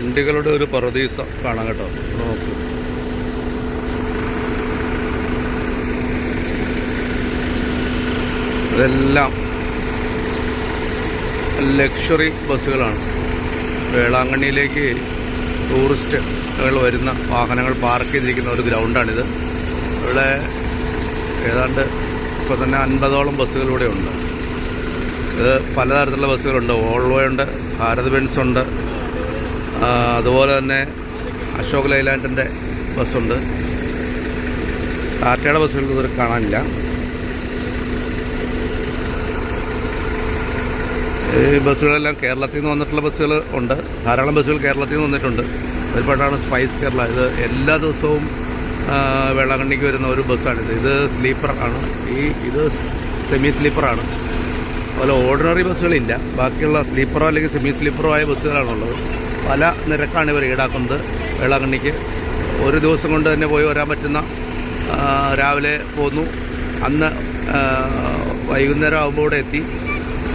വണ്ടികളുടെ ഒരു പറുദീസ കാണാം കേട്ടോ. നോക്കൂ, ഇതെല്ലാം ലക്ഷറി ബസ്സുകളാണ്. വേളാങ്കണ്ണിയിലേക്ക് ടൂറിസ്റ്റുകൾ വരുന്ന വാഹനങ്ങൾ പാർക്ക് ചെയ്തിരിക്കുന്ന ഒരു ഗ്രൗണ്ടാണിത്. ഇവിടെ ഏതാണ്ട് ഇപ്പോൾ തന്നെ 50ഓളം ബസ്സുകളിവിടെ ഉണ്ട്. ഇത് പലതരത്തിലുള്ള ബസ്സുകളുണ്ട്. വോൾവോ ഉണ്ട്, ഭാരത് ബെൻസ് ഉണ്ട്, അതുപോലെ തന്നെ അശോക് ലൈലാൻഡിൻ്റെ ബസ്സുണ്ട്. ടാറ്റയുടെ ബസ്സുകൾ ഇതുവരെ കാണാനില്ല. ഈ ബസ്സുകളെല്ലാം കേരളത്തിൽ നിന്ന് വന്നിട്ടുള്ള ബസ്സുകൾ ഉണ്ട്. ധാരാളം ബസ്സുകൾ കേരളത്തിൽ നിന്ന് വന്നിട്ടുണ്ട്. അതിൽപ്പെട്ടാണ് സ്പൈസ് കേരള. ഇത് എല്ലാ ദിവസവും വേളാങ്കണ്ണിക്ക് വരുന്ന ഒരു ബസ്സാണിത്. ഇത് സ്ലീപ്പർ ആണ്. ഇത് സെമി സ്ലീപ്പറാണ്. അതുപോലെ ഓർഡിനറി ബസ്സുകളില്ല. ബാക്കിയുള്ള സ്ലീപ്പറോ അല്ലെങ്കിൽ സെമി സ്ലീപ്പറോ ആയ ബസ്സുകളാണുള്ളത്. പല നിരക്കാണ് ഇവർ ഈടാക്കുന്നത് വേളാങ്കണ്ണിക്ക്. ഒരു ദിവസം കൊണ്ട് തന്നെ പോയി വരാൻ പറ്റുന്ന, രാവിലെ പോന്നു, അന്ന് വൈകുന്നേരം ആകുമ്പോൾ ഇവിടെ എത്തി.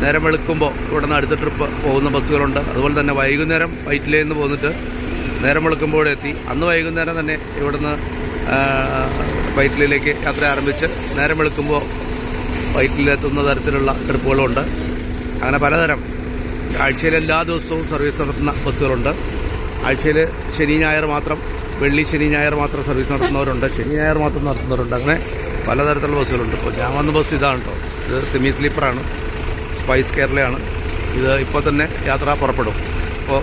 നേരം വെളുക്കുമ്പോൾ ഇവിടെ നിന്ന് അടുത്ത ട്രിപ്പ് പോകുന്ന ബസ്സുകളുണ്ട്. അതുപോലെ തന്നെ വൈകുന്നേരം വൈറ്റിലയിൽ നിന്ന് പോന്നിട്ട് നേരം വെളുക്കുമ്പോൾ ഇവിടെ എത്തി. അന്ന് വൈകുന്നേരം തന്നെ ഇവിടുന്ന് വൈറ്റിലയിലേക്ക് യാത്ര ആരംഭിച്ച് നേരം വെളുക്കുമ്പോൾ വൈറ്റിലെത്തുന്ന തരത്തിലുള്ള ട്രിപ്പുകളുണ്ട്. അങ്ങനെ പലതരം ആഴ്ചയിൽ എല്ലാ ദിവസവും സർവീസ് നടത്തുന്ന ബസ്സുകളുണ്ട്. ആഴ്ചയിൽ ശനി ഞായർ മാത്രം, വെള്ളി ശനി ഞായർ മാത്രം സർവീസ് നടത്തുന്നവരുണ്ട്. ശനി ഞായർ മാത്രം നടത്തുന്നവരുണ്ട്. അങ്ങനെ പലതരത്തിലുള്ള ബസ്സുകളുണ്ട്. ഇപ്പോൾ ഞാൻ വന്ന ബസ് ഇതാണ് കേട്ടോ. ഇത് സെമി സ്ലീപ്പറാണ്, സ്പൈസ് കേരളയാണ്. ഇത് ഇപ്പോൾ തന്നെ യാത്ര പുറപ്പെടും. അപ്പോൾ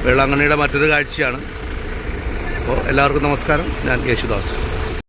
വേളാങ്കണ്ണിയുടെ മറ്റൊരു കാഴ്ചയാണ്. അപ്പോൾ എല്ലാവർക്കും നമസ്കാരം. ഞാൻ യേശുദാസ്.